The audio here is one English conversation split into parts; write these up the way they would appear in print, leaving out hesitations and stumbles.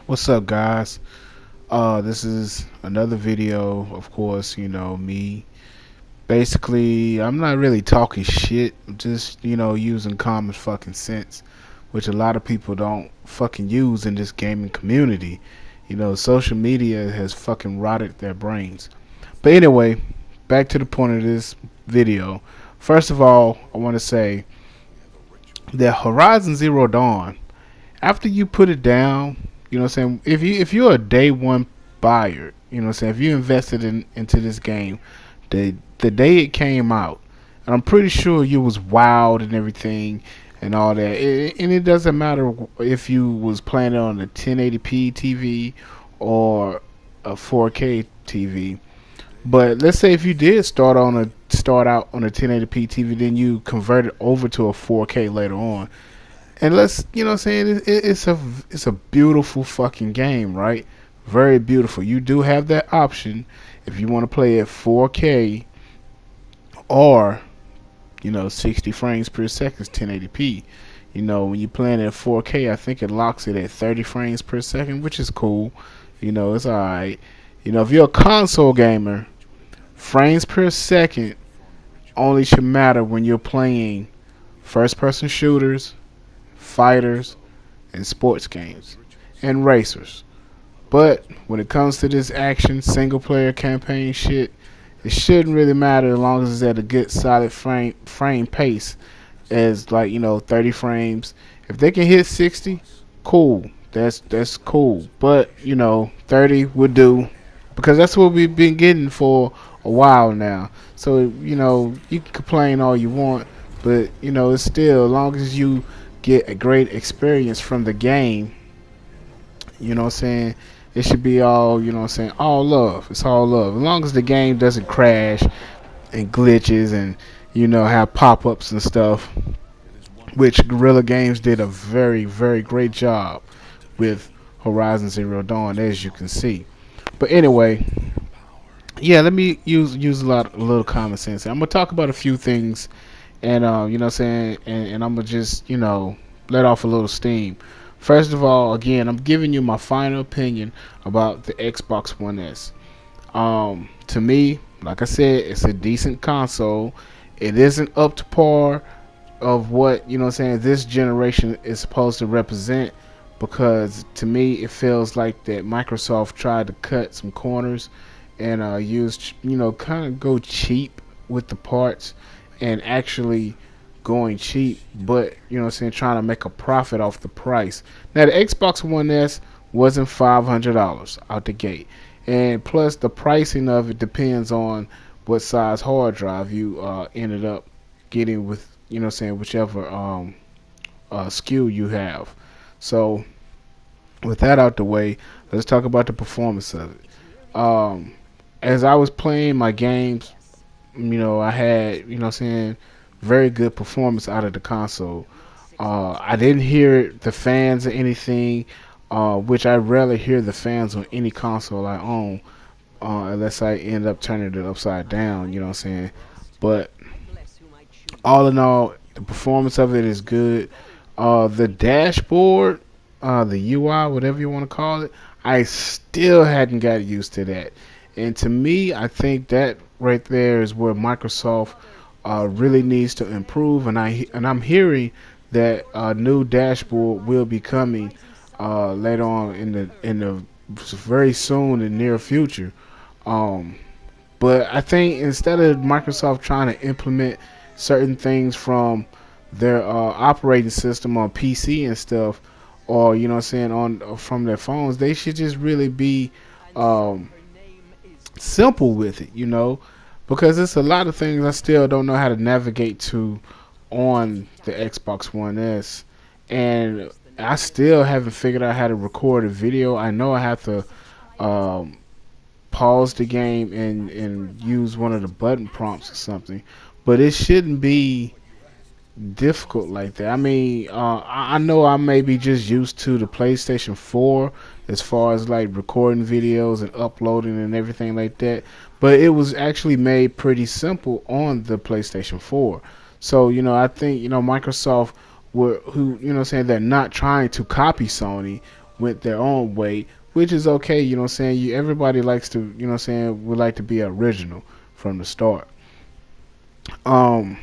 What's up, guys? This is another video. Of course, me. Basically, I'm not really talking shit. I'm just, using common fucking sense, which a lot of people don't fucking use in this gaming community. Social media has fucking rotted their brains. But anyway, back to the point of this video. First of all, I want to say that Horizon Zero Dawn, after you put it down, if you're a day one buyer, if you invested into this game the day it came out, and I'm pretty sure you was wowed and everything and all that. And it doesn't matter if you was playing it on a 1080p TV or a 4K TV. But let's say if you did start out on a 1080p TV, then you convert it over to a 4K later on, and let's, it's a beautiful fucking game, right? Very beautiful. You do have that option if you want to play at 4K or 60 frames per second, 1080p. When you're playing at 4K, I think it locks it at 30 frames per second, which is cool. It's alright. If you're a console gamer, frames per second only should matter when you're playing first person shooters, fighters, and sports games, and racers. But when it comes to this action single player campaign shit, it shouldn't really matter as long as it's at a good solid frame pace, as like 30 frames. If they can hit 60, cool. That's cool. But 30 would do, because that's what we've been getting for a while now. So you can complain all you want, but it's still, as long as you get a great experience from the game, it should be all, all love. It's all love. As long as the game doesn't crash and glitches and, have pop ups and stuff, which Guerrilla Games did a very, very great job with Horizon Zero Dawn, as you can see. But anyway, yeah, let me use a little common sense. I'm gonna talk about a few things, and and I'm gonna just let off a little steam. First of all, again, I'm giving you my final opinion about the Xbox One S. To me, like I said, it's a decent console. It isn't up to par of what this generation is supposed to represent, because to me it feels like that Microsoft tried to cut some corners and use, kind of go cheap with the parts, and actually going cheap, but trying to make a profit off the price. Now the Xbox One S wasn't $500 out the gate, and plus the pricing of it depends on what size hard drive you ended up getting with, whichever SKU you have. So with that out the way, let's talk about the performance of it. As I was playing my games, I had, very good performance out of the console. I didn't hear the fans or anything, which I rarely hear the fans on any console I own, unless I end up turning it upside down, But all in all, the performance of it is good. The dashboard, the UI, whatever you want to call it, I still hadn't got used to that. And to me, I think that right there is where Microsoft really needs to improve. And I'm hearing that a new dashboard will be coming later on in the very soon in near future. Um, but I think instead of Microsoft trying to implement certain things from their operating system on PC and stuff, or on from their phones, they should just really be um, simple with it, because it's a lot of things I still don't know how to navigate to on the Xbox One S, and I still haven't figured out how to record a video. I know I have to um, pause the game and use one of the button prompts or something, but it shouldn't be difficult like that. I mean, I know I may be just used to the PlayStation 4 as far as like recording videos and uploading and everything like that, but it was actually made pretty simple on the PlayStation 4. So, I think, Microsoft were, who, they're not trying to copy Sony, went their own way, which is okay. You know what I'm saying? Everybody likes to, you know what I'm saying, would like to be original from the start. Um,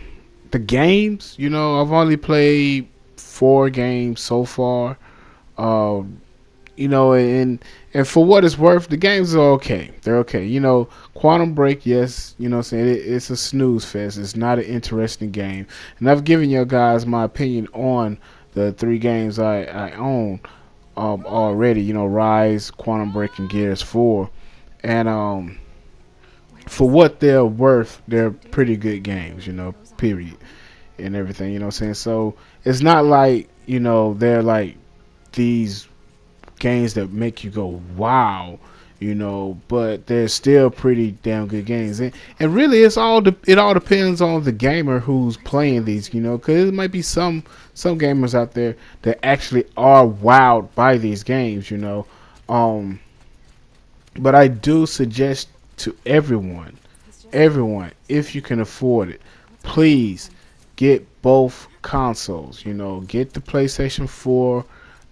the games, I've only played 4 games so far. Um, and for what it's worth, the games are okay. They're okay. Quantum Break, yes, what I'm saying, it's a snooze fest. It's not an interesting game. And I've given you guys my opinion on the 3 games I own already. Rise, Quantum Break, and Gears 4. And for what they're worth, they're pretty good games, period. And everything, what I'm saying? So it's not like, they're like these games that make you go wow, but they're still pretty damn good games. And really, it all depends on the gamer who's playing these, because it might be some gamers out there that actually are wowed by these games, um but I do suggest to everyone, if you can afford it, please get both consoles. Get the PlayStation 4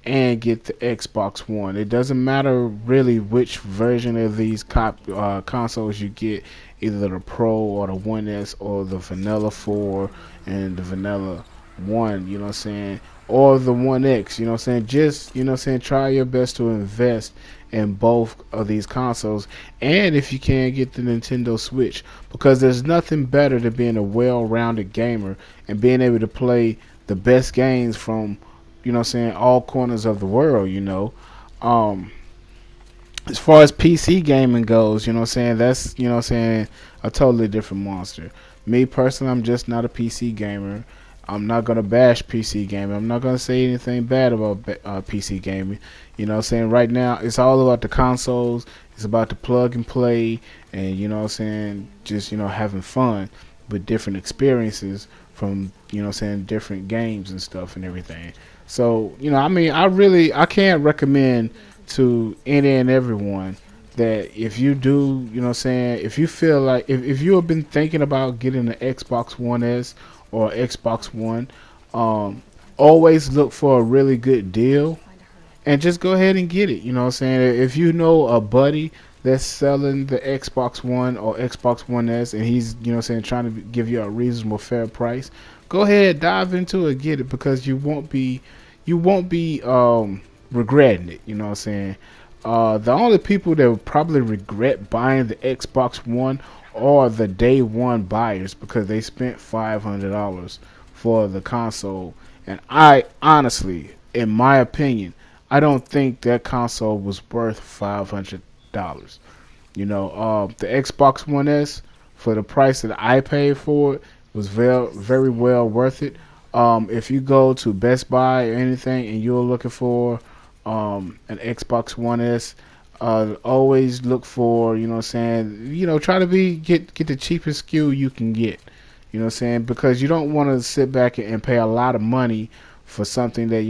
and get the Xbox One. It doesn't matter really which version of these consoles you get, either the Pro or the One S or the Vanilla 4 and the Vanilla 1, you know what I'm saying? Or the One X, you know what I'm saying? Just, you know what I'm saying, try your best to invest in both of these consoles. And if you can, get the Nintendo Switch, because there's nothing better than being a well-rounded gamer and being able to play the best games from, all corners of the world, Um, as far as PC gaming goes, that's, a totally different monster. Me personally, I'm just not a PC gamer. I'm not gonna bash PC gaming. I'm not gonna say anything bad about PC gaming. Right now it's all about the consoles. It's about the plug and play, and just having fun with different experiences from different games and stuff and everything. So I can't recommend to any and everyone that if you do, if you feel like if you have been thinking about getting an Xbox One S or Xbox One, um, always look for a really good deal and just go ahead and get it. You know what I'm saying? If you know a buddy that's selling the Xbox One or Xbox One S and he's, trying to give you a reasonable fair price, go ahead, dive into it, get it, because you won't be regretting it, you know what I'm saying? The only people that would probably regret buying the Xbox One are the day one buyers, because they spent $500 for the console. And I honestly, in my opinion, I don't think that console was worth $500. The Xbox One S, for the price that I paid for it, was very well worth it. If you go to Best Buy or anything and you're looking for an Xbox One S, always look for, try to get the cheapest SKU you can get. You know what I'm saying? Because you don't want to sit back and pay a lot of money for something that,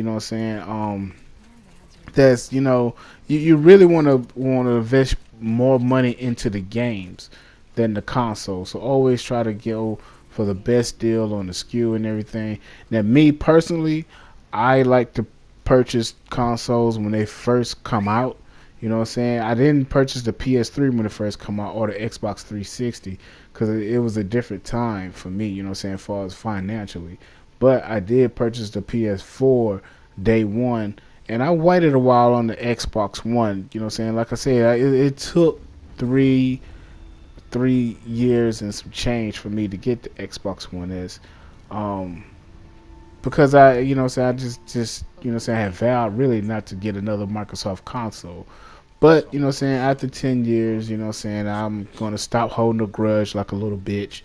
that's, you really want to invest more money into the games than the console. So always try to go for the best deal on the SKU and everything. Now, me personally, I like to purchase consoles when they first come out. You know what I'm saying? I didn't purchase the PS3 when it first come out, or the Xbox 360, because it was a different time for me, you know what I'm saying, as far as financially. But I did purchase the PS4 day one, and I waited a while on the Xbox One, you know what I'm saying? Like I said, it took three years and some change for me to get the Xbox One S. Um, because I just I have vowed really not to get another Microsoft console. But, after 10 years, I'm going to stop holding a grudge like a little bitch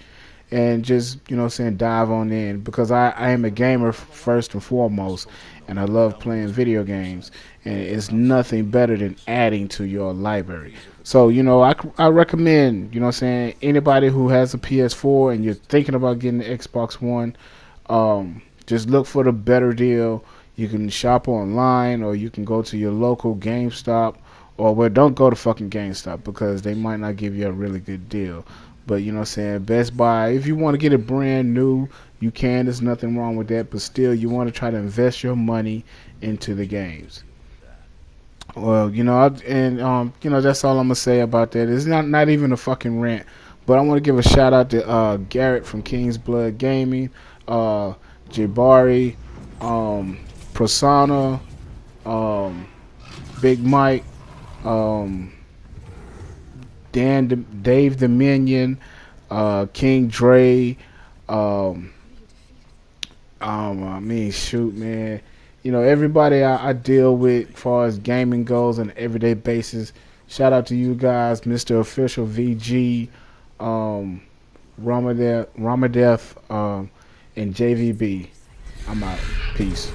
and just, dive on in, because I am a gamer first and foremost, and I love playing video games, and it's nothing better than adding to your library. So, I recommend, anybody who has a PS4 and you're thinking about getting the Xbox One, just look for the better deal. You can shop online, or you can go to your local GameStop, or well, don't go to fucking GameStop, because they might not give you a really good deal. But Best Buy, if you want to get it brand new, you can. There's nothing wrong with that. But still, you want to try to invest your money into the games. Well, that's all I'm gonna say about that. It's not even a fucking rant, but I want to give a shout out to Garrett from King's Blood Gaming, uh, Jabari, um, Prasanna, um, Big Mike, um, Dave Dominion, King Dre, um, I mean, shoot, man. Everybody I deal with, as far as gaming goes on an everyday basis. Shout out to you guys, Mr. Official VG, um, Ramadeth, and JVB. I'm out. Peace.